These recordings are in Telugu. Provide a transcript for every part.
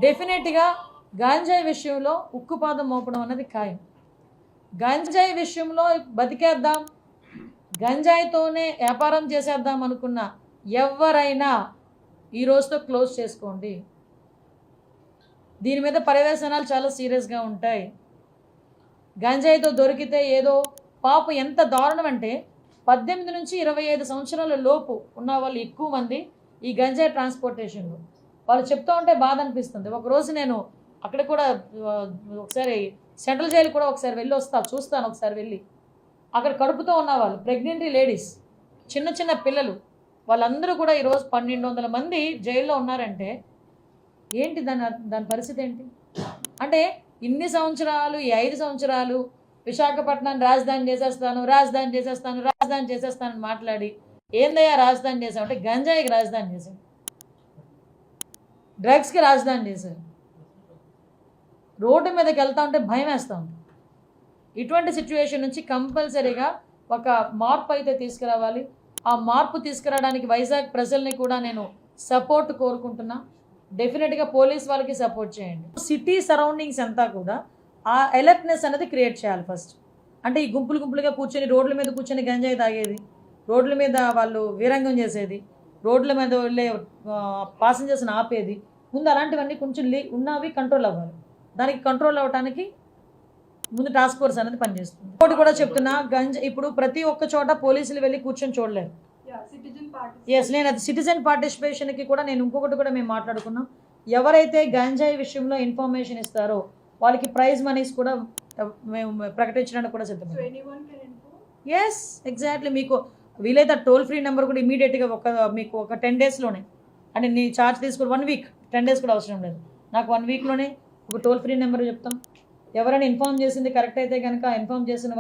డెఫినెట్గా గాంజాయి విషయంలో ఉక్కుపాదం మోపడం అన్నది ఖాయం. గంజాయి విషయంలో బతికేద్దాం, గంజాయితోనే వ్యాపారం చేసేద్దాం అనుకున్న ఎవరైనా ఈ రోజుతో క్లోజ్ చేసుకోండి. దీని మీద పర్యవసానాలు చాలా సీరియస్గా ఉంటాయి. గంజాయితో దొరికితే ఏదో పాపం ఎంత దారుణం అంటే 18 నుంచి 25 సంవత్సరాల లోపు ఉన్న వాళ్ళు ఎక్కువ మంది ఈ గంజాయి ట్రాన్స్పోర్టేషన్లో. వాళ్ళు చెప్తూ ఉంటే బాధ అనిపిస్తుంది. ఒకరోజు నేను అక్కడ కూడా ఒకసారి సెంట్రల్ జైలు కూడా ఒకసారి వెళ్ళి చూస్తాను ఒకసారి వెళ్ళి. అక్కడ కడుపుతో ఉన్న వాళ్ళు ప్రెగ్నెంట్ లేడీస్, చిన్న చిన్న పిల్లలు, వాళ్ళందరూ కూడా ఈరోజు 1200 మంది జైల్లో ఉన్నారంటే ఏంటి దాని పరిస్థితి ఏంటి? అంటే ఇన్ని సంవత్సరాలు, ఈ 5 సంవత్సరాలు విశాఖపట్నాన్ని రాజధాని చేసేస్తానని మాట్లాడి ఏందయ్యా రాజధాని చేసాం అంటే గంజాయికి రాజధాని చేశాం, డ్రగ్స్కి రాజధాని చేశారు. రోడ్డు మీదకి వెళ్తా ఉంటే భయం వేస్తూ ఉంది. ఇటువంటి సిచ్యువేషన్ నుంచి కంపల్సరీగా ఒక మార్పు అయితే తీసుకురావాలి. ఆ మార్పు తీసుకురావడానికి వైజాగ్ ప్రజల్ని కూడా నేను సపోర్ట్ కోరుకుంటున్నా. డెఫినెట్గా పోలీస్ వాళ్ళకి సపోర్ట్ చేయండి. సిటీ సరౌండింగ్స్ అంతా కూడా ఆ అలర్ట్నెస్ అనేది క్రియేట్ చేయాలి ఫస్ట్. అంటే ఈ గుంపులుగా కూర్చొని రోడ్ల మీద కూర్చొని గంజాయి తాగేది, రోడ్ల మీద వాళ్ళు వీరంగం చేసేది, రోడ్ల మీద వెళ్ళే పాసెంజర్స్ని ఆపేది, ముందు అలాంటివన్నీ కొంచెం ఉన్నవి కంట్రోల్ అవ్వాలి. దానికి కంట్రోల్ అవ్వడానికి ముందు టాస్క్ ఫోర్స్ అనేది పనిచేస్తుంది. ఇంకోటి కూడా చెప్తున్నా, ఇప్పుడు ప్రతి ఒక్క చోట పోలీసులు వెళ్ళి కూర్చొని చూడలేరు. నేను అది సిటిజన్ పార్టిసిపేషన్కి కూడా నేను ఇంకొకటి కూడా మేము మాట్లాడుకున్నాం. ఎవరైతే గంజాయి విషయంలో ఇన్ఫర్మేషన్ ఇస్తారో వాళ్ళకి ప్రైజ్ మనీస్ కూడా మేము ప్రకటించడానికి కూడా సిద్ధం. Yes, exactly. మీకు వీలైతే టోల్ ఫ్రీ నెంబర్ కూడా ఇమీడియట్గా మీకు ఒక 10 డేస్లోనే, అంటే నీ ఛార్జ్ తీసుకుని 1 వీక్, 10 డేస్ కూడా అవసరం లేదు, నాకు 1 వీక్లోనే ఒక టోల్ ఫ్రీ నెంబర్ చెప్తాం. ఎవరైనా ఇన్ఫార్మ్ చేసింది కరెక్ట్ అయితే కనుక ఇన్ఫార్మ్ చేసిన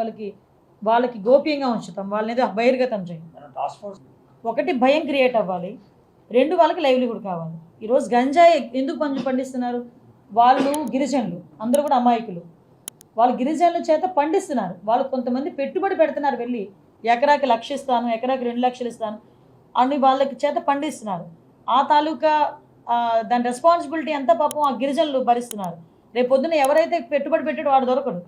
వాళ్ళకి గోప్యంగా ఉంచుతాం, వాళ్ళని ఏదో బహిర్గతం చేయం. ఒకటి భయం క్రియేట్ అవ్వాలి, 2 వాళ్ళకి లైవ్లీహుడ్ కావాలి. ఈరోజు గంజాయి ఎందుకు పండిస్తున్నారు? వాళ్ళు గిరిజనులు, అందరూ కూడా అమాయకులు. వాళ్ళు గిరిజనుల చేత పండిస్తున్నారు. వాళ్ళు కొంతమంది పెట్టుబడి పెడుతున్నారు, వెళ్ళి ఎకరాకి 1,00,000 ఇస్తాను, ఎకరాకి 2 లక్షలు ఇస్తాను అని వాళ్ళకి చేత పండిస్తున్నారు. ఆ తాలూకా దాని రెస్పాన్సిబిలిటీ అంతా పాపం ఆ గిరిజనులు భరిస్తున్నారు. రేపు పొద్దున్న ఎవరైతే పెట్టుబడి పెట్టాడో వాడు దొరకడు.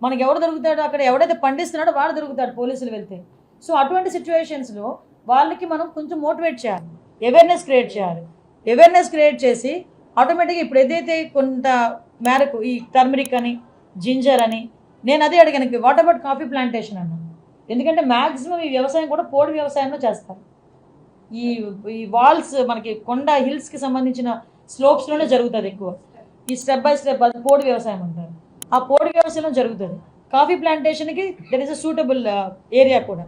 మనకి ఎవడు దొరుకుతాడో, అక్కడ ఎవడైతే పండిస్తున్నాడో వాడు దొరుకుతాడు పోలీసులు వెళ్తే. సో అటువంటి సిచ్యువేషన్స్లో వాళ్ళకి మనం కొంచెం మోటివేట్ చేయాలి, అవేర్నెస్ క్రియేట్ చేయాలి. అవేర్నెస్ క్రియేట్ చేసి ఆటోమేటిక్గా ఇప్పుడు ఏదైతే కొంత మేరకు ఈ టర్మరిక్ అని, జింజర్ అని, నేను అదే అడిగాను, వాట్ అబౌట్ కాఫీ ప్లాంటేషన్ అన్నాను. ఎందుకంటే మ్యాక్సిమం ఈ వ్యవసాయం కూడా పోడు వ్యవసాయంలో చేస్తారు. ఈ వాల్స్ మనకి కొండ హిల్స్కి సంబంధించిన స్లోప్స్లోనే జరుగుతుంది ఎక్కువ. ఈ స్టెప్ బై స్టెప్ అది పోడు వ్యవసాయం అంటారు. ఆ పోడు వ్యవసాయంలో జరుగుతుంది. కాఫీ ప్లాంటేషన్కి that is a suitable area కూడా.